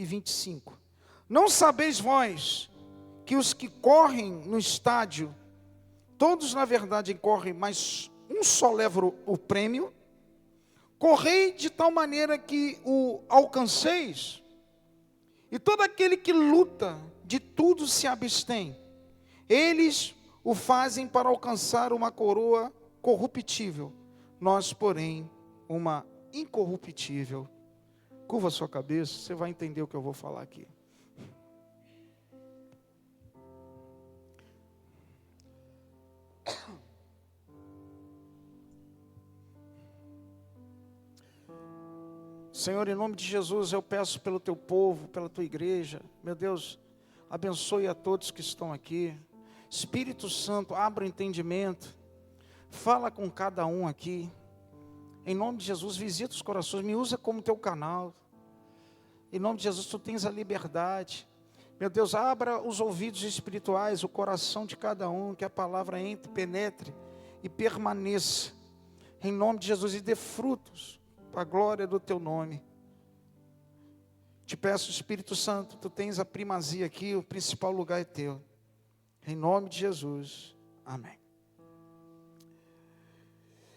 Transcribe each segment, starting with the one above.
e 25. Não sabeis vós que os que correm no estádio, todos na verdade correm, mas um só leva o prêmio? Correi de tal maneira que o alcanceis, e todo aquele que luta de tudo se abstém. Eles o fazem para alcançar uma coroa corruptível, nós, porém, uma incorruptível. Curva a sua cabeça, você vai entender o que eu vou falar aqui. Senhor, em nome de Jesus, eu peço pelo teu povo, pela tua igreja, meu Deus, abençoe a todos que estão aqui. Espírito Santo, abra o entendimento, fala com cada um aqui. Em nome de Jesus, visita os corações, me usa como teu canal. Em nome de Jesus, tu tens a liberdade. Meu Deus, abra os ouvidos espirituais, o coração de cada um, que a palavra entre, penetre e permaneça. Em nome de Jesus, e dê frutos para a glória do teu nome. Te peço, Espírito Santo, tu tens a primazia aqui, o principal lugar é teu. Em nome de Jesus, amém.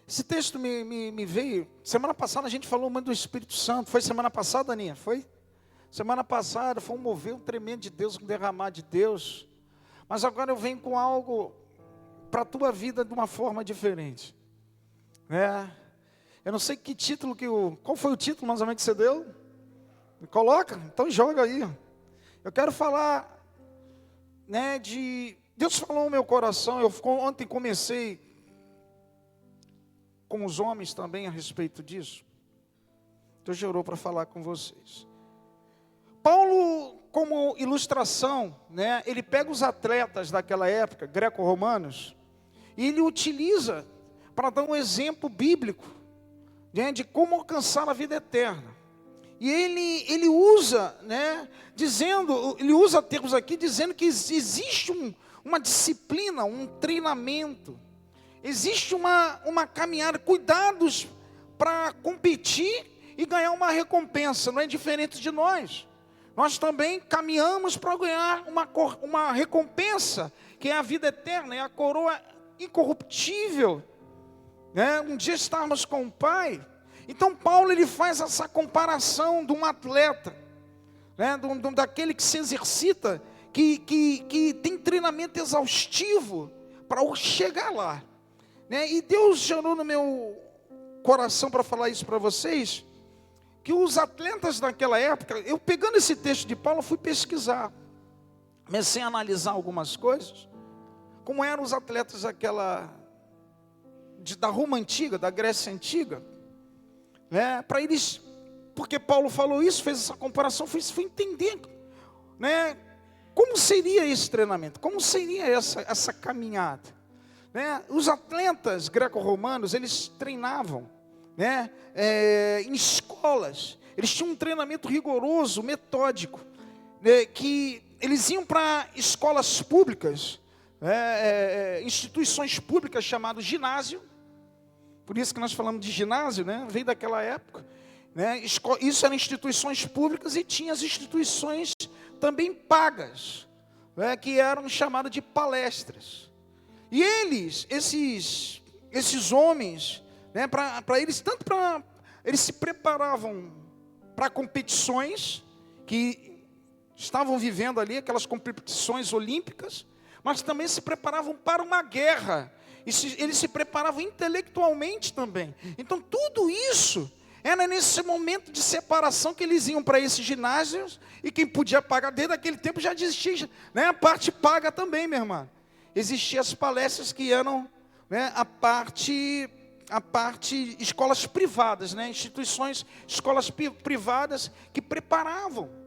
Esse texto me veio, semana passada a gente falou muito do Espírito Santo. Foi semana passada, Aninha? Foi? Semana passada foi um mover tremendo de Deus, um derramar de Deus. Mas agora eu venho com algo para a tua vida de uma forma diferente. Eu não sei que título qual foi o título mais ou menos que você deu? Me coloca, então joga aí. Eu quero falar, Deus falou no meu coração. Ontem comecei com os homens também a respeito disso. Deus gerou para falar com vocês. Paulo, como ilustração, ele pega os atletas daquela época, greco-romanos, e ele utiliza para dar um exemplo bíblico, de como alcançar a vida eterna. E ele usa, ele usa termos aqui dizendo que existe uma disciplina, um treinamento, existe uma caminhada, cuidados para competir e ganhar uma recompensa. Não é diferente de nós. Nós também caminhamos para ganhar uma recompensa, que é a vida eterna, é a coroa incorruptível. Um dia estarmos com o Pai. Então Paulo ele faz essa comparação de um atleta, daquele que se exercita, que tem treinamento exaustivo para chegar lá. E Deus gerou no meu coração para falar isso para vocês, que os atletas daquela época, eu pegando esse texto de Paulo, fui pesquisar, comecei a analisar algumas coisas, como eram os atletas da Roma Antiga, da Grécia Antiga, para eles, porque Paulo falou isso, fez essa comparação, fui entender, como seria esse treinamento, como seria essa caminhada. Os atletas greco-romanos, eles treinavam, em escolas, eles tinham um treinamento rigoroso, metódico, que eles iam para escolas públicas, instituições públicas chamadas ginásio. Por isso que nós falamos de ginásio, veio daquela época, Isso eram instituições públicas, e tinha as instituições também pagas, que eram chamadas de palestras. E esses homens, para eles, eles se preparavam para competições que estavam vivendo ali, aquelas competições olímpicas, mas também se preparavam para uma guerra. Eles se preparavam intelectualmente também. Então tudo isso era nesse momento de separação que eles iam para esses ginásios, e quem podia pagar, desde aquele tempo já existia, a parte paga também, minha irmã. Existiam as palestras que eram, a parte escolas privadas, escolas privadas que preparavam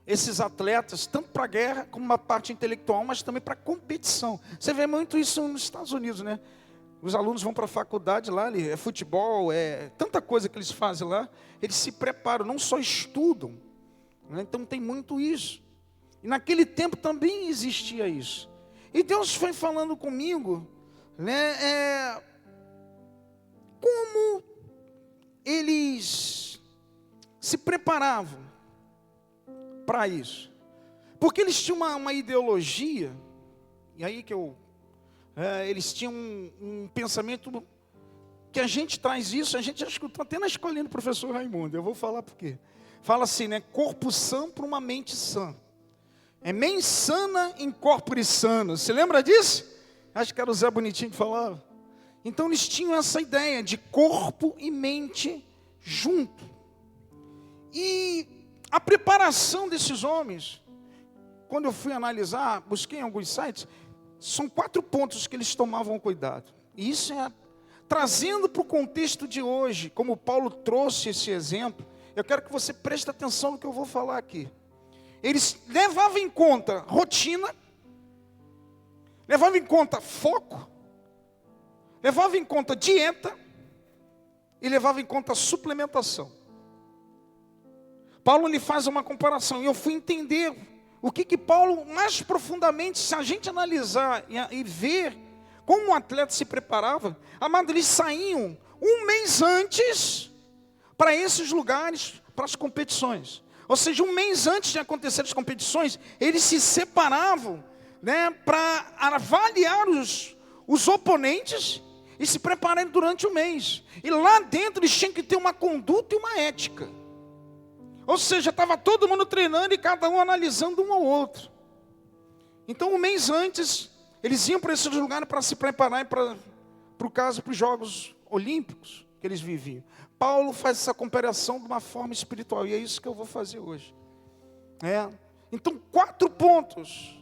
esses atletas, tanto para a guerra, como uma parte intelectual, mas também para a competição. Você vê muito isso nos Estados Unidos, Os alunos vão para a faculdade lá, é futebol, é tanta coisa que eles fazem lá, eles se preparam, não só estudam, Então tem muito isso. E naquele tempo também existia isso. E Deus foi falando comigo, como eles se preparavam. para isso? Porque eles tinham uma ideologia, e aí que eles tinham um pensamento que a gente traz isso, a gente já escutou até na escolinha do professor Raimundo, eu vou falar por quê. Fala assim, né? Corpo sã para uma mente sã. É mens sana in corpore sano. Você lembra disso? Acho que era o Zé Bonitinho que falava. Então eles tinham essa ideia de corpo e mente junto. E a preparação desses homens, quando eu fui analisar, busquei em alguns sites, são 4 pontos que eles tomavam cuidado. E isso é trazendo para o contexto de hoje, como Paulo trouxe esse exemplo, eu quero que você preste atenção no que eu vou falar aqui. Eles levavam em conta rotina, levavam em conta foco, levavam em conta dieta e levavam em conta suplementação. Paulo lhe faz uma comparação e eu fui entender o que Paulo, mais profundamente, se a gente analisar e ver como o atleta se preparava, amado, eles saíam um mês antes para esses lugares, para as competições. Ou seja, um mês antes de acontecer as competições, eles se separavam, né, para avaliar os oponentes e se prepararem durante o mês. E lá dentro eles tinham que ter uma conduta e uma ética. Ou seja, estava todo mundo treinando e cada um analisando um ao outro. Então, um mês antes, eles iam para esses lugares para se preparar para o caso, para os Jogos Olímpicos que eles viviam. Paulo faz essa comparação de uma forma espiritual, e é isso que eu vou fazer hoje. Então, 4 pontos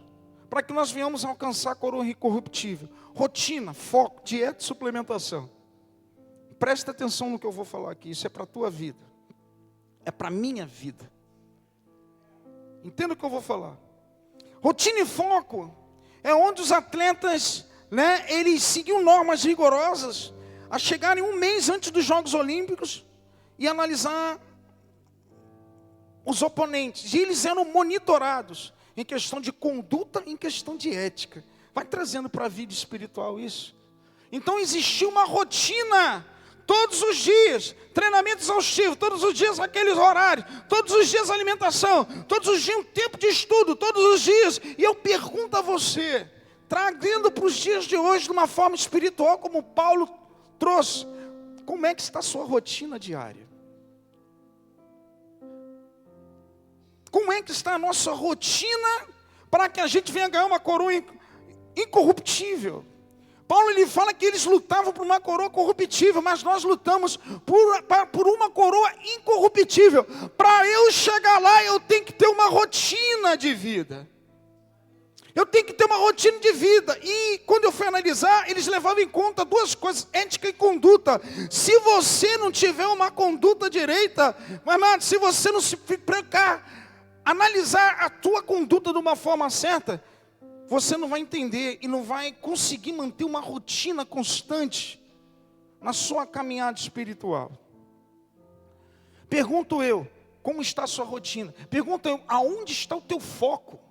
para que nós venhamos alcançar a coroa incorruptível: rotina, foco, dieta e suplementação. Presta atenção no que eu vou falar aqui, isso é para a tua vida, é para a minha vida. Entenda o que eu vou falar. Rotina e foco é onde os atletas, né, eles seguiam normas rigorosas, a chegarem um mês antes dos Jogos Olímpicos e analisar os oponentes. E eles eram monitorados em questão de conduta, em questão de ética. Vai trazendo para a vida espiritual isso. Então existia uma rotina, todos os dias, treinamento exaustivo, todos os dias aqueles horários, todos os dias alimentação, todos os dias um tempo de estudo, todos os dias. E eu pergunto a você, trazendo para os dias de hoje de uma forma espiritual, como Paulo trouxe, como é que está a sua rotina diária? Como é que está a nossa rotina para que a gente venha ganhar uma coroa incorruptível? Paulo ele fala que eles lutavam por uma coroa corruptível, mas nós lutamos por uma coroa incorruptível. Para eu chegar lá, eu tenho que ter uma rotina de vida. Eu tenho que ter uma rotina de vida. E quando eu fui analisar, eles levavam em conta 2 coisas: ética e conduta. Se você não tiver uma conduta direita, mas se você não se preparar, analisar a tua conduta de uma forma certa, você não vai entender e não vai conseguir manter uma rotina constante na sua caminhada espiritual. Pergunto eu, como está a sua rotina? Pergunto eu, aonde está o teu foco?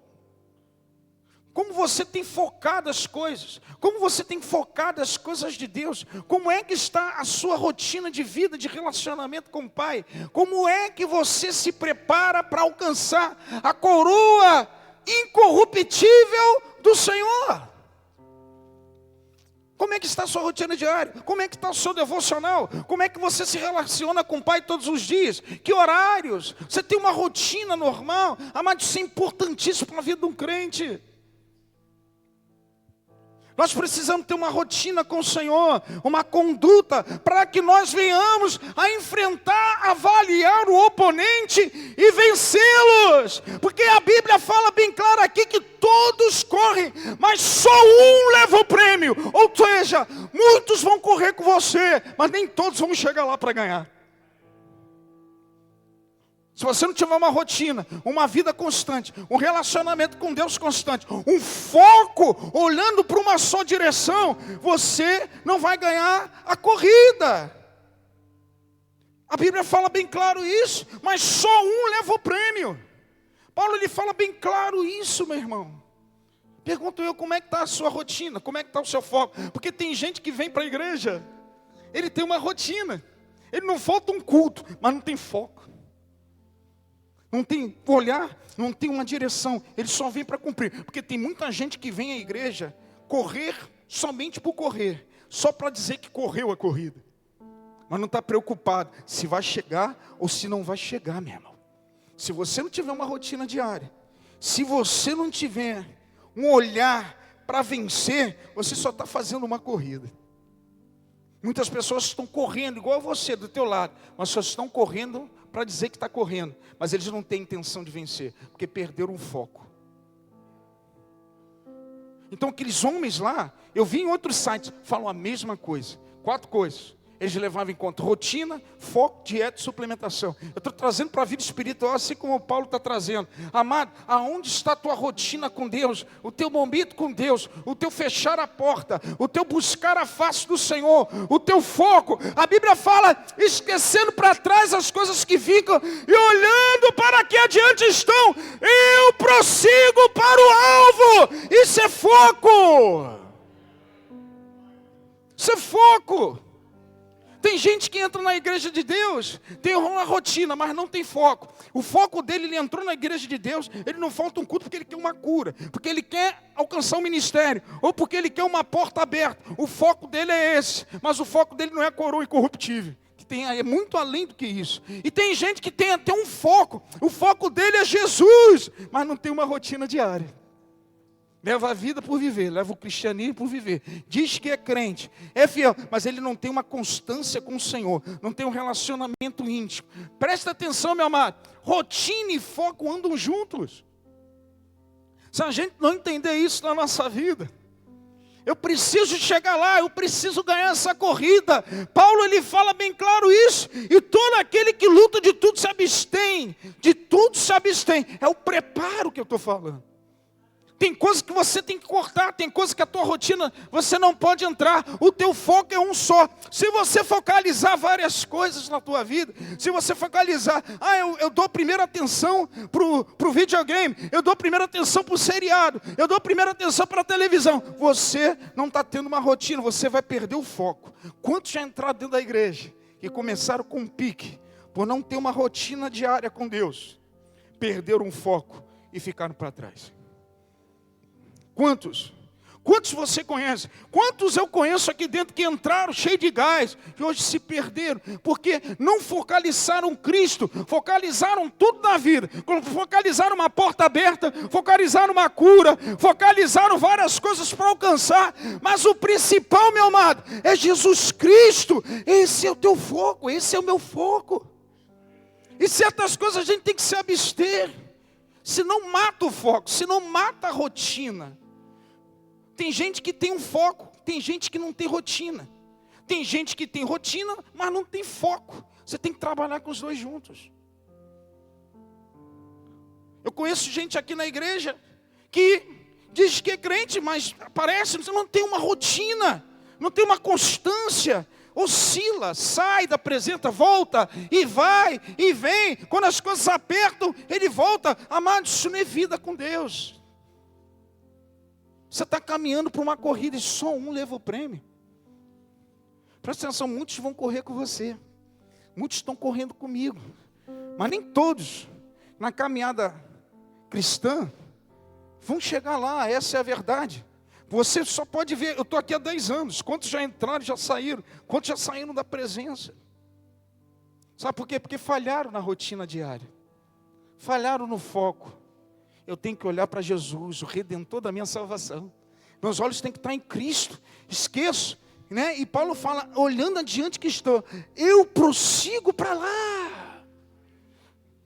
Como você tem focado as coisas? Como você tem focado as coisas de Deus? Como é que está a sua rotina de vida, de relacionamento com o Pai? Como é que você se prepara para alcançar a coroa incorruptível do Senhor? Como é que está a sua rotina diária? Como é que está o seu devocional? Como é que você se relaciona com o Pai todos os dias? Que horários? Você tem uma rotina normal? Amado, isso é importantíssimo para a vida de um crente. Nós precisamos ter uma rotina com o Senhor, uma conduta, para que nós venhamos a enfrentar, avaliar o oponente e vencê-los. Porque a Bíblia fala bem claro aqui que todos correm, mas só um leva o prêmio. Ou seja, muitos vão correr com você, mas nem todos vão chegar lá para ganhar. Se você não tiver uma rotina, uma vida constante, um relacionamento com Deus constante, um foco olhando para uma só direção, você não vai ganhar a corrida. A Bíblia fala bem claro isso, mas só um leva o prêmio. Paulo ele fala bem claro isso, meu irmão. Pergunto eu, como é que está a sua rotina? Como é que está o seu foco? Porque tem gente que vem para a igreja, ele tem uma rotina, ele não falta um culto, mas não tem foco. não tem olhar, não tem uma direção. Ele só vem para cumprir. Porque tem muita gente que vem à igreja correr somente por correr, só para dizer que correu a corrida, mas não está preocupado se vai chegar ou se não vai chegar, meu irmão. Se você não tiver uma rotina diária, se você não tiver um olhar para vencer, você só está fazendo uma corrida. Muitas pessoas estão correndo, igual a você, do teu lado, mas só estão correndo para dizer que está correndo, mas eles não têm intenção de vencer, porque perderam o foco. Então aqueles homens lá, eu vi em outros sites, falam a mesma coisa, 4 coisas. Eles levavam em conta rotina, foco, dieta e suplementação. Eu estou trazendo para a vida espiritual, assim como o Paulo está trazendo. Amado, aonde está a tua rotina com Deus? O teu momento com Deus? O teu fechar a porta? O teu buscar a face do Senhor? O teu foco? A Bíblia fala, esquecendo para trás as coisas que ficam e olhando para que adiante estão. Eu prossigo para o alvo. Isso é foco. Isso é foco. Tem gente que entra na igreja de Deus, tem uma rotina, mas não tem foco. O foco dele, ele entrou na igreja de Deus, ele não falta um culto porque ele quer uma cura, porque ele quer alcançar um ministério, ou porque ele quer uma porta aberta. O foco dele é esse, mas o foco dele não é coroa incorruptível. É muito além do que isso. E tem gente que tem até um foco, o foco dele é Jesus, mas não tem uma rotina diária. Leva a vida por viver, leva o cristianismo por viver. Diz que é crente, é fiel, mas ele não tem uma constância com o Senhor, não tem um relacionamento íntimo. Presta atenção, meu amado, rotina e foco andam juntos. Se a gente não entender isso na nossa vida, eu preciso chegar lá, eu preciso ganhar essa corrida. Paulo, ele fala bem claro isso. E todo aquele que luta de tudo se abstém, de tudo se abstém. É o preparo que eu estou falando. Tem coisas que você tem que cortar, tem coisas que a tua rotina você não pode entrar. O teu foco é um só. Se você focalizar várias coisas na tua vida, se você focalizar, eu dou primeira atenção pro videogame, eu dou primeira atenção pro seriado, eu dou primeira atenção para a televisão. Você não está tendo uma rotina, você vai perder o foco. Quantos já entraram dentro da igreja e começaram com um pique, por não ter uma rotina diária com Deus, perderam o foco e ficaram para trás? Quantos? Quantos você conhece? Quantos eu conheço aqui dentro que entraram cheio de gás e hoje se perderam? Porque não focalizaram Cristo, focalizaram tudo na vida. Focalizaram uma porta aberta, focalizaram uma cura, focalizaram várias coisas para alcançar. Mas o principal, meu amado, é Jesus Cristo. Esse é o teu foco, esse é o meu foco. E certas coisas a gente tem que se abster. Senão mata o foco, senão mata a rotina. Tem gente que tem um foco, tem gente que não tem rotina. Tem gente que tem rotina, mas não tem foco. Você tem que trabalhar com os dois juntos. Eu conheço gente aqui na igreja que diz que é crente, mas parece que não tem uma rotina, não tem uma constância. Oscila, sai da presença, volta, e vai, e vem. Quando as coisas apertam, ele volta. Amado, isso não é vida com Deus. Você está caminhando para uma corrida e só um leva o prêmio. Presta atenção, muitos vão correr com você. Muitos estão correndo comigo. Mas nem todos, na caminhada cristã, vão chegar lá, essa é a verdade. Você só pode ver, eu estou aqui há 10 anos, quantos já entraram, já saíram, quantos já saíram da presença. Sabe por quê? Porque falharam na rotina diária, falharam no foco. Eu tenho que olhar para Jesus, o Redentor da minha salvação. Meus olhos têm que estar em Cristo, esqueço, né? E Paulo fala, olhando adiante que estou, eu prossigo para lá.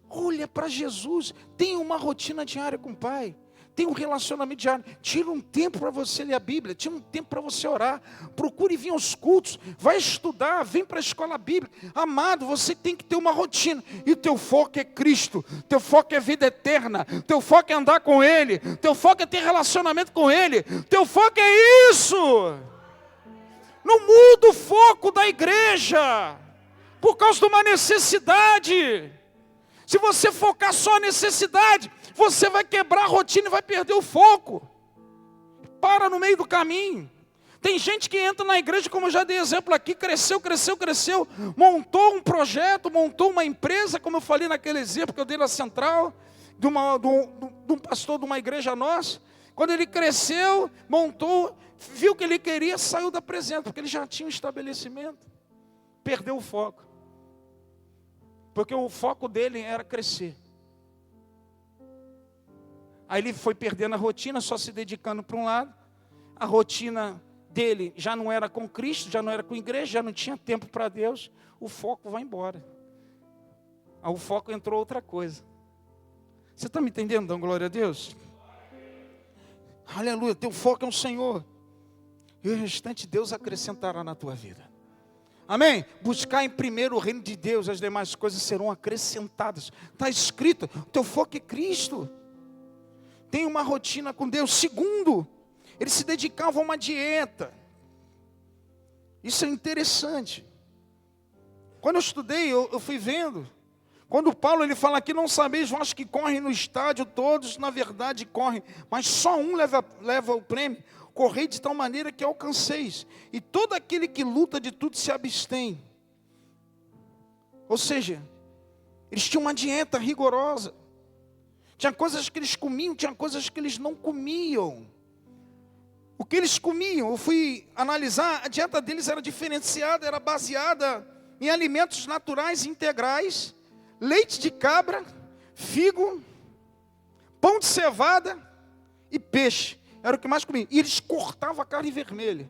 Olha para Jesus, tenha uma rotina diária com o Pai. Tem um relacionamento diário, tira um tempo para você ler a Bíblia, tira um tempo para você orar, procure vir aos cultos, vai estudar, vem para a escola bíblica. Amado, você tem que ter uma rotina, e teu foco é Cristo, teu foco é vida eterna, teu foco é andar com Ele, teu foco é ter relacionamento com Ele, teu foco é isso. Não muda o foco da igreja, por causa de uma necessidade. Se você focar só na necessidade, você vai quebrar a rotina e vai perder o foco. Para no meio do caminho. Tem gente que entra na igreja, como eu já dei exemplo aqui, cresceu, montou um projeto, montou uma empresa, como eu falei naquele exemplo que eu dei na central, de um pastor de uma igreja nossa. Quando ele cresceu, montou, viu o que ele queria, saiu da presença, porque ele já tinha um estabelecimento. Perdeu o foco. Porque o foco dele era crescer. Aí ele foi perdendo a rotina, só se dedicando para um lado. A rotina dele já não era com Cristo, já não era com a igreja, já não tinha tempo para Deus. O foco vai embora. Aí o foco entrou outra coisa. Você está me entendendo? Dão glória a Deus? Aleluia, teu foco é o Senhor. E o restante Deus acrescentará na tua vida. Amém? Buscar em primeiro o reino de Deus, as demais coisas serão acrescentadas. Está escrito, teu foco é Cristo. Tem uma rotina com Deus. Segundo, ele se dedicava a uma dieta. Isso é interessante. Quando eu estudei, eu fui vendo. Quando Paulo ele fala aqui, não sabeis vós que correm no estádio, todos na verdade correm, mas só um leva o prêmio. Correi de tal maneira que alcanceis. E todo aquele que luta de tudo se abstém. Ou seja, eles tinham uma dieta rigorosa. Tinha coisas que eles comiam, tinha coisas que eles não comiam. O que eles comiam, eu fui analisar, a dieta deles era diferenciada, era baseada em alimentos naturais integrais, leite de cabra, figo, pão de cevada e peixe. Era o que mais comiam. E eles cortavam a carne vermelha.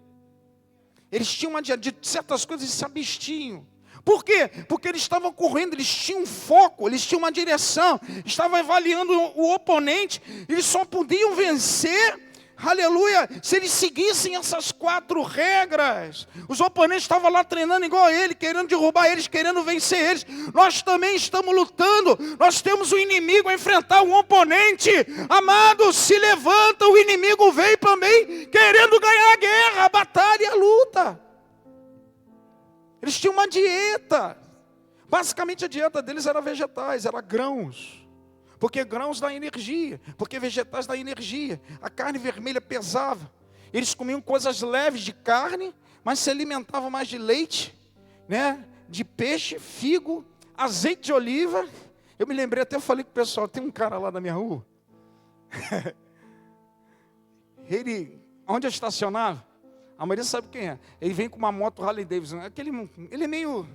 Eles tinham uma dieta de certas coisas e se abstinham. Por quê? Porque eles estavam correndo, eles tinham um foco, eles tinham uma direção, estavam avaliando o oponente, eles só podiam vencer, aleluia, se eles seguissem essas 4 regras. Os oponentes estavam lá treinando igual a ele, querendo derrubar eles, querendo vencer eles. Nós também estamos lutando, nós temos um inimigo a enfrentar, um oponente. Amado, se levanta, o inimigo vem também, querendo ganhar a guerra, a batalha e a luta. Eles tinham uma dieta. Basicamente a dieta deles era vegetais, era grãos. Porque grãos dá energia, porque vegetais dá energia. A carne vermelha pesava. Eles comiam coisas leves de carne, mas se alimentavam mais de leite, né? De peixe, figo, azeite de oliva. Eu me lembrei, até eu falei com o pessoal, tem um cara lá na minha rua. Ele, onde eu estacionava, a maioria sabe quem é. Ele vem com uma moto Harley Davidson. Ele é meio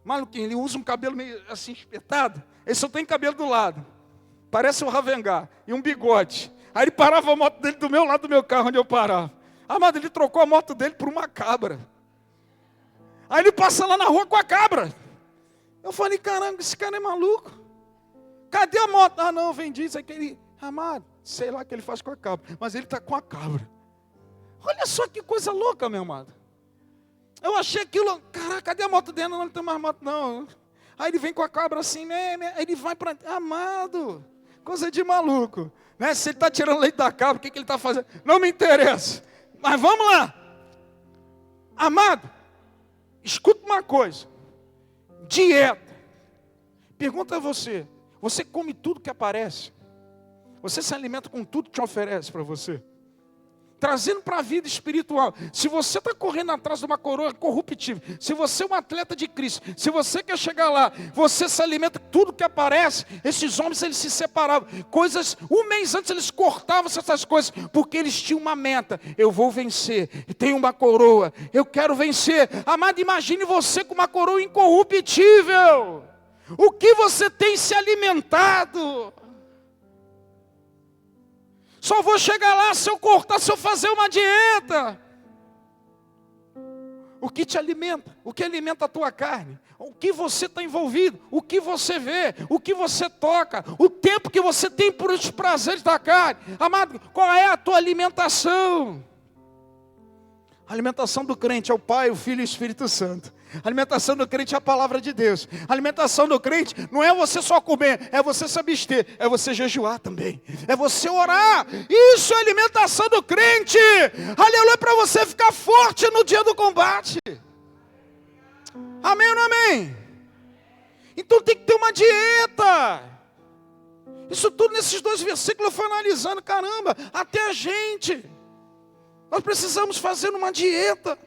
maluquinho, ele usa um cabelo meio assim espetado. Ele só tem cabelo do lado. Parece um Ravengar e um bigode. Aí ele parava a moto dele do meu lado do meu carro, onde eu parava. Amado, ele trocou a moto dele por uma cabra. Aí ele passa lá na rua com a cabra. Eu falei, caramba, esse cara é maluco. Cadê a moto? Ah, não, vendi isso aqui. Ele, amado, sei lá o que ele faz com a cabra. Mas ele está com a cabra. Olha só que coisa louca, meu amado. Eu achei aquilo, caraca, cadê a moto dele? Não tem mais moto, não. Aí ele vem com a cabra assim, né? Aí ele vai para... Amado, coisa de maluco. Né? Se ele está tirando leite da cabra, o que ele está fazendo? Não me interessa. Mas vamos lá. Amado, escuta uma coisa. Dieta. Pergunta a você. Você come tudo que aparece? Você se alimenta com tudo que te oferece para você? Trazendo para a vida espiritual. Se você está correndo atrás de uma coroa corruptível, se você é um atleta de Cristo, se você quer chegar lá, você se alimenta com tudo que aparece. Esses homens, eles se separavam. Coisas, um mês antes eles cortavam essas coisas, porque eles tinham uma meta. Eu vou vencer, tenho uma coroa, eu quero vencer. Amado, imagine você com uma coroa incorruptível. O que você tem se alimentado? Só vou chegar lá se eu cortar, se eu fazer uma dieta. O que te alimenta? O que alimenta a tua carne? O que você está envolvido? O que você vê? O que você toca? O tempo que você tem por os prazeres da carne? Amado, qual é a tua alimentação? A alimentação do crente é o Pai, o Filho e o Espírito Santo. A alimentação do crente é a palavra de Deus. A alimentação do crente não é você só comer, é você se abster, é você jejuar também, é você orar. Isso é a alimentação do crente. Aleluia, para você ficar forte no dia do combate. Amém ou não amém? Então tem que ter uma dieta. Isso tudo nesses 2 versículos eu fui analisando, caramba, até a gente. Nós precisamos fazer uma dieta.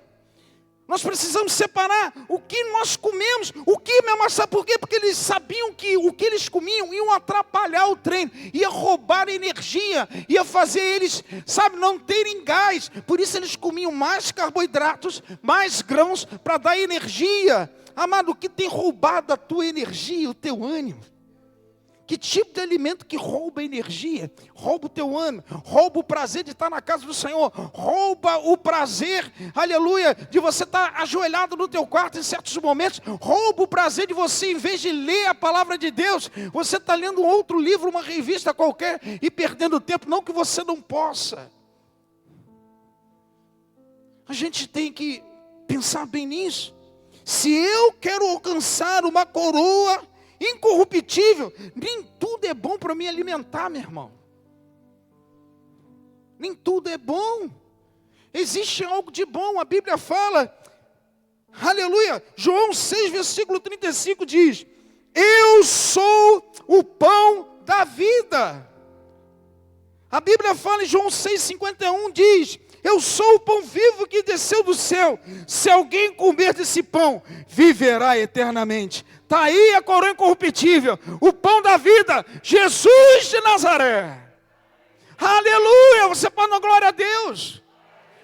Nós precisamos separar o que nós comemos, o que, meu irmão, sabe por quê? Porque eles sabiam que o que eles comiam iam atrapalhar o treino, ia roubar energia, ia fazer eles, sabe, não terem gás. Por isso eles comiam mais carboidratos, mais grãos, para dar energia. Amado, o que tem roubado a tua energia, o teu ânimo? Que tipo de alimento que rouba a energia? Rouba o teu ânimo, rouba o prazer de estar na casa do Senhor, rouba o prazer, aleluia, de você estar ajoelhado no teu quarto em certos momentos, rouba o prazer de você, em vez de ler a palavra de Deus, você está lendo outro livro, uma revista qualquer, e perdendo tempo, não que você não possa. A gente tem que pensar bem nisso. Se eu quero alcançar uma coroa incorruptível, nem tudo é bom para me alimentar, meu irmão. Nem tudo é bom. Existe algo de bom. A Bíblia fala, aleluia, João 6, versículo 35 diz: eu sou o pão da vida. A Bíblia fala em João 6,51, diz: eu sou o pão vivo que desceu do céu. Se alguém comer desse pão, viverá eternamente. Está aí a coroa incorruptível, o pão da vida, Jesus de Nazaré. Aleluia, você pode dar glória a Deus.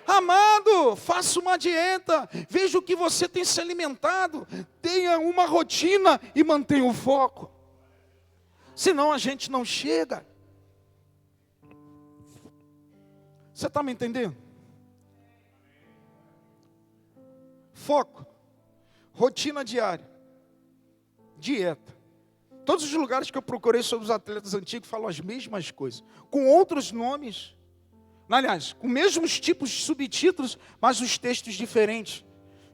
Amado, faça uma dieta, veja o que você tem se alimentado, tenha uma rotina e mantenha o foco. Senão a gente não chega. Você está me entendendo? Foco, rotina diária, dieta. Todos os lugares que eu procurei sobre os atletas antigos falam as mesmas coisas, com outros nomes, aliás, com mesmos tipos de subtítulos, mas os textos diferentes.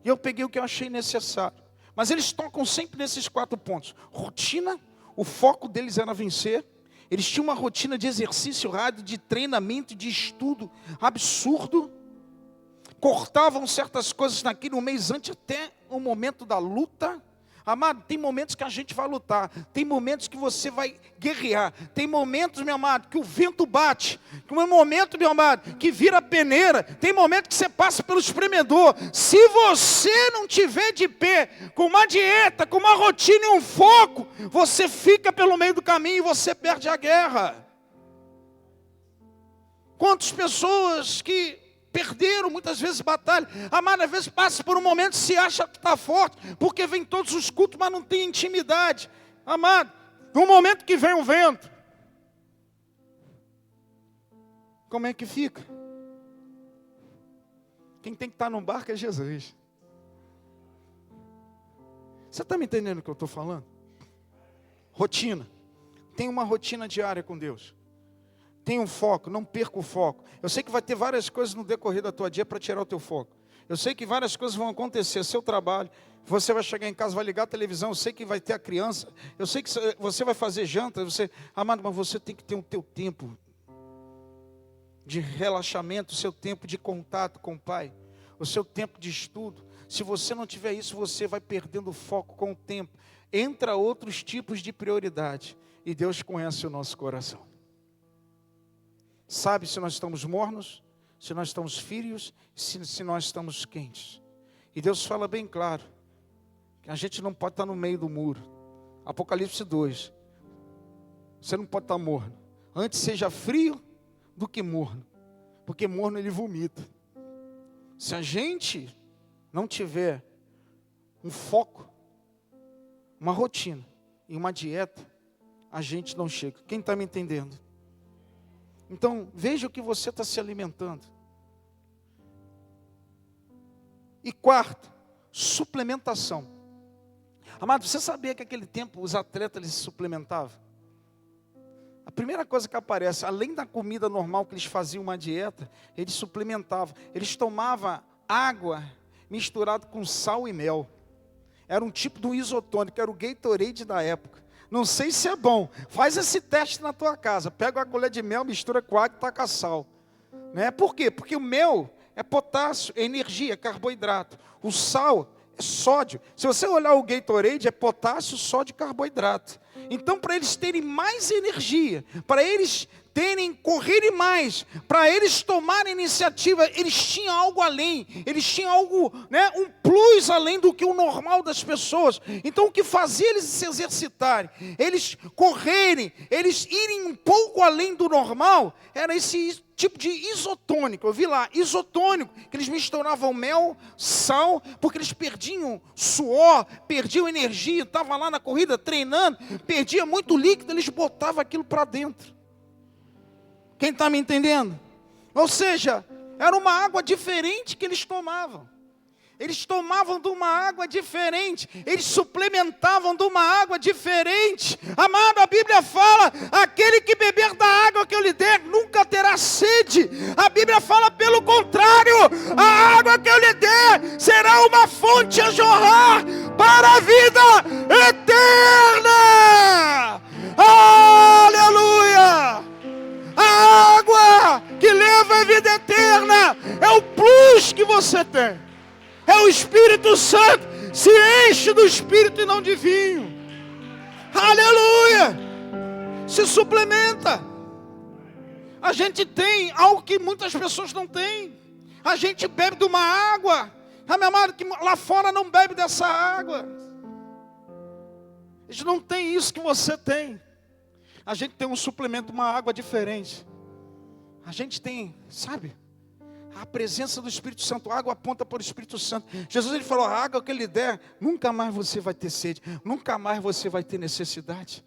E eu peguei o que eu achei necessário. Mas eles tocam sempre nesses 4 pontos. Rotina, o foco deles era vencer. Eles tinham uma rotina de exercício rápido, de treinamento, de estudo absurdo. Cortavam certas coisas naquele mês antes até o momento da luta. Amado, tem momentos que a gente vai lutar, tem momentos que você vai guerrear, tem momentos, meu amado, que o vento bate, tem um momento, meu amado, que vira peneira, tem momento que você passa pelo espremedor. Se você não tiver de pé, com uma dieta, com uma rotina e um foco, você fica pelo meio do caminho e você perde a guerra. Quantas pessoas que perderam muitas vezes batalha, amado, às vezes passa por um momento, se acha que está forte, porque vem todos os cultos, mas não tem intimidade. Amado, no momento que vem o vento, como é que fica? Quem tem que estar no barco é Jesus. Você está me entendendo o que eu estou falando? Rotina. Tem uma rotina diária com Deus. Tenha um foco, não perca o foco. Eu sei que vai ter várias coisas no decorrer da tua dia para tirar o teu foco. Eu sei que várias coisas vão acontecer, seu trabalho, você vai chegar em casa, vai ligar a televisão, eu sei que vai ter a criança, eu sei que você vai fazer janta, amado, mas você tem que ter o teu tempo de relaxamento, o seu tempo de contato com o Pai, o seu tempo de estudo. Se você não tiver isso, você vai perdendo o foco com o tempo. Entra outros tipos de prioridade, e Deus conhece o nosso coração. Sabe se nós estamos mornos, se nós estamos frios, se nós estamos quentes. E Deus fala bem claro, que a gente não pode estar no meio do muro. Apocalipse 2, você não pode estar morno. Antes seja frio do que morno, porque morno ele vomita. Se a gente não tiver um foco, uma rotina e uma dieta, a gente não chega. Quem está me entendendo? Então, veja o que você está se alimentando. E quarto, suplementação. Amado, você sabia que naquele tempo os atletas eles se suplementavam? A primeira coisa que aparece, além da comida normal que eles faziam uma dieta, eles suplementavam. Eles tomavam água misturada com sal e mel. Era um tipo de um isotônico, era o Gatorade da época. Não sei se é bom. Faz esse teste na tua casa. Pega uma colher de mel, mistura com água e taca sal. Né? Por quê? Porque o mel é potássio, é energia, é carboidrato. O sal é sódio. Se você olhar o Gatorade, é potássio, sódio e carboidrato. Então, para eles terem mais energia, para eles correrem mais, para eles tomarem iniciativa, eles tinham algo além, eles tinham algo, né, um plus além do que o normal das pessoas. Então o que fazia eles se exercitarem, eles correrem, eles irem um pouco além do normal, era esse tipo de isotônico. Eu vi lá, isotônico, que eles misturavam mel, sal, porque eles perdiam suor, perdiam energia, estavam lá na corrida treinando, perdia muito líquido, eles botavam aquilo para dentro. Quem está me entendendo? Ou seja, era uma água diferente que eles tomavam. Eles tomavam de uma água diferente, eles suplementavam de uma água diferente. Amado, a Bíblia fala, aquele que beber da água que eu lhe der, nunca terá sede. A Bíblia fala pelo contrário, a água que eu lhe der, será uma fonte a jorrar para a vida eterna. Aleluia! A água que leva a vida eterna, é o plus que você tem. É o Espírito Santo, se enche do Espírito e não de vinho. Aleluia! Se suplementa. A gente tem algo que muitas pessoas não têm. A gente bebe de uma água, meu amado, que lá fora não bebe dessa água. A gente não tem isso que você tem. A gente tem um suplemento, uma água diferente. A gente tem, sabe? A presença do Espírito Santo, a água aponta para o Espírito Santo. Jesus, ele falou, a água que ele der, nunca mais você vai ter sede, nunca mais você vai ter necessidade.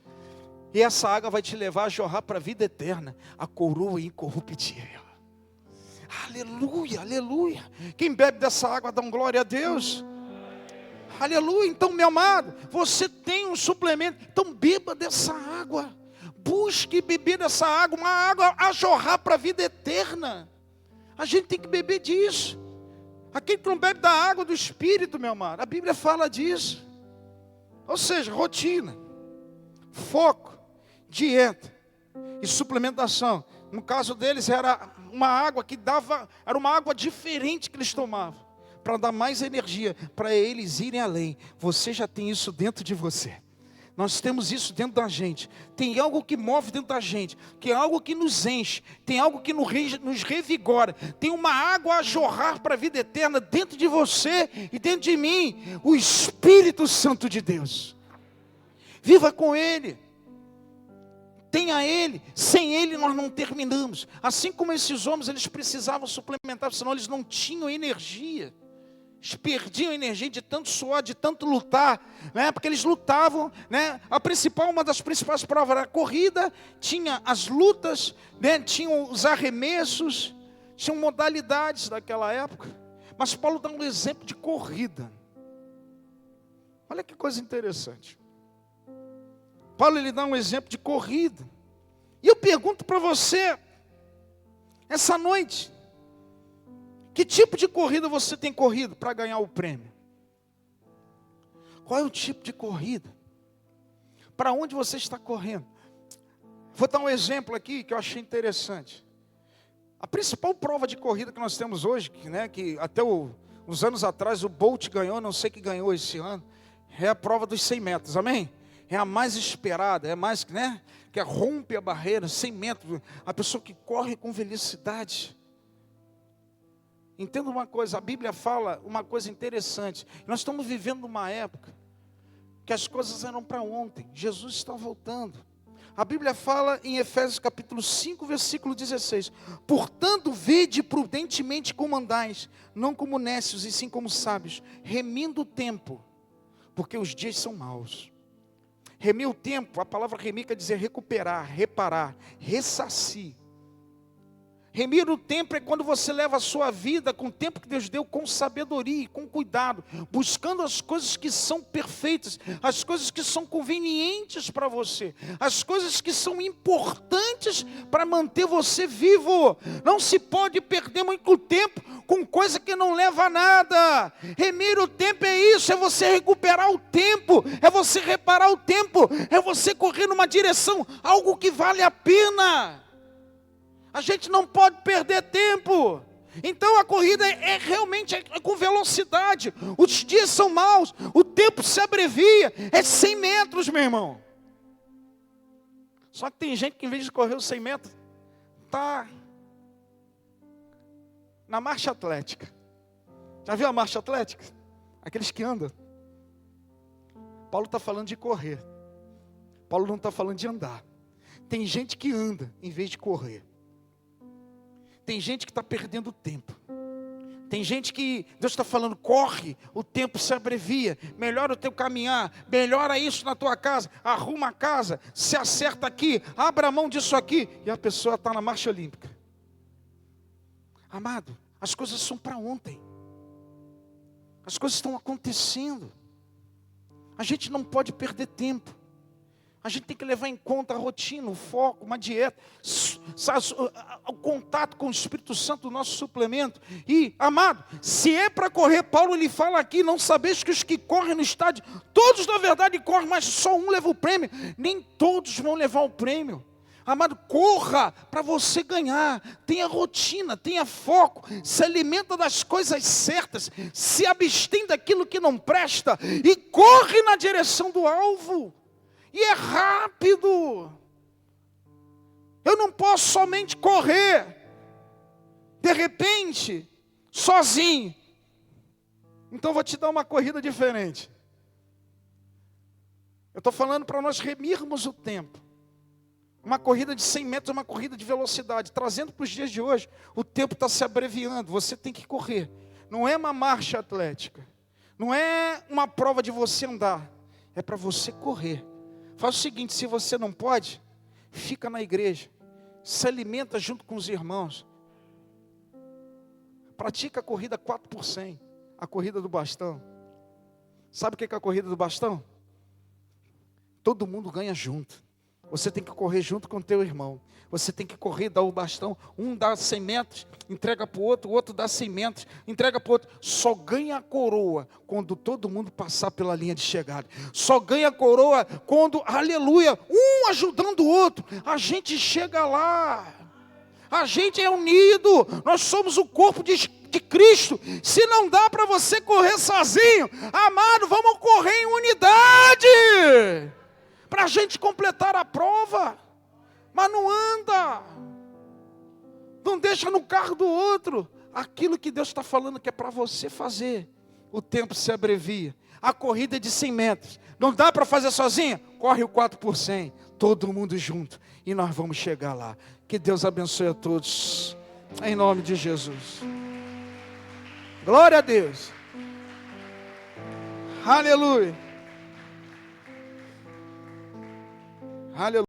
E essa água vai te levar a jorrar para a vida eterna, a coroa incorruptível. Aleluia, aleluia. Quem bebe dessa água dá glória a Deus. Aleluia. Então, meu amado, você tem um suplemento, então beba dessa água. Busque beber dessa água, uma água a jorrar para a vida eterna. A gente tem que beber disso. Aquele que não bebe da água do Espírito, meu amado, a Bíblia fala disso. Ou seja, rotina, foco, dieta e suplementação. No caso deles era uma água que dava, era uma água diferente que eles tomavam, para dar mais energia, para eles irem além. Você já tem isso dentro de você. Nós temos isso dentro da gente. Tem algo que move dentro da gente, que é algo que nos enche, tem algo que nos revigora. Tem uma água a jorrar para a vida eterna dentro de você e dentro de mim, o Espírito Santo de Deus. Viva com Ele. Tenha Ele. Sem Ele nós não terminamos. Assim como esses homens, eles precisavam suplementar, senão eles não tinham energia. Eles perdiam energia de tanto suor, de tanto lutar, né? Porque eles lutavam, né? Uma das principais provas era a corrida, tinha as lutas, né? Tinham os arremessos, tinham modalidades daquela época. Mas Paulo dá um exemplo de corrida. Olha que coisa interessante. Paulo, ele dá um exemplo de corrida. E eu pergunto para você, essa noite, que tipo de corrida você tem corrido para ganhar o prêmio? Qual é o tipo de corrida? Para onde você está correndo? Vou dar um exemplo aqui que eu achei interessante. A principal prova de corrida que nós temos hoje, que até uns anos atrás o Bolt ganhou, não sei que ganhou esse ano, é a prova dos 100 metros, amém? É a mais esperada, é mais, que rompe a barreira, 100 metros, a pessoa que corre com velocidade. Entenda uma coisa, a Bíblia fala uma coisa interessante. Nós estamos vivendo uma época que as coisas eram para ontem. Jesus está voltando. A Bíblia fala em Efésios capítulo 5, versículo 16. Portanto, vede prudentemente como andais, não como nécios e sim como sábios, remindo o tempo, porque os dias são maus. Remir o tempo, a palavra remir quer dizer recuperar, reparar, ressarcir. Remir o tempo é quando você leva a sua vida com o tempo que Deus deu, com sabedoria e com cuidado, buscando as coisas que são perfeitas, as coisas que são convenientes para você, as coisas que são importantes para manter você vivo. Não se pode perder muito tempo com coisa que não leva a nada. Remir o tempo é isso, é você recuperar o tempo, é você reparar o tempo, é você correr numa direção, algo que vale a pena. A gente não pode perder tempo. Então a corrida é realmente com velocidade. Os dias são maus, o tempo se abrevia. É 100 metros, meu irmão. Só que tem gente que em vez de correr os 100 metros, está na marcha atlética. Já viu a marcha atlética? Aqueles que andam. Paulo está falando de correr. Paulo não está falando de andar. Tem gente que anda em vez de correr. Tem gente que está perdendo tempo. Tem gente que Deus está falando, corre, o tempo se abrevia, melhora o teu caminhar, melhora isso na tua casa, arruma a casa, se acerta aqui, abra a mão disso aqui, e a pessoa está na marcha olímpica. Amado, as coisas são para ontem. As coisas estão acontecendo. A gente não pode perder tempo. A gente tem que levar em conta a rotina, o foco, uma dieta, o contato com o Espírito Santo, o nosso suplemento. E, amado, se é para correr, Paulo lhe fala aqui, não sabeis que os que correm no estádio, todos na verdade correm, mas só um leva o prêmio. Nem todos vão levar o prêmio. Amado, corra para você ganhar, tenha rotina, tenha foco, se alimenta das coisas certas, se abstém daquilo que não presta e corre na direção do alvo. E é rápido. Eu não posso somente correr, de repente, sozinho. Então vou te dar uma corrida diferente. Eu estou falando para nós remirmos o tempo. Uma corrida de 100 metros é uma corrida de velocidade. Trazendo para os dias de hoje, o tempo está se abreviando. Você tem que correr. Não é uma marcha atlética. Não é uma prova de você andar. É para você correr. Faz o seguinte, se você não pode, fica na igreja. Se alimenta junto com os irmãos. Pratica a corrida 4x100. A corrida do bastão. Sabe o que é a corrida do bastão? Todo mundo ganha junto. Você tem que correr junto com o teu irmão. Você tem que correr, dar o bastão. Um dá 100 metros, entrega para o outro dá 100 metros, entrega para o outro. Só ganha a coroa quando todo mundo passar pela linha de chegada. Só ganha a coroa quando, aleluia, um ajudando o outro. A gente chega lá. A gente é unido. Nós somos o corpo de Cristo. Se não dá para você correr sozinho, amado, vamos correr em unidade. Para a gente completar a prova. Mas não anda. Não deixa no carro do outro. Aquilo que Deus está falando que é para você fazer. O tempo se abrevia. A corrida é de 100 metros. Não dá para fazer sozinha? Corre o 4x100. Todo mundo junto. E nós vamos chegar lá. Que Deus abençoe a todos. Em nome de Jesus. Glória a Deus. Aleluia. Aleluia.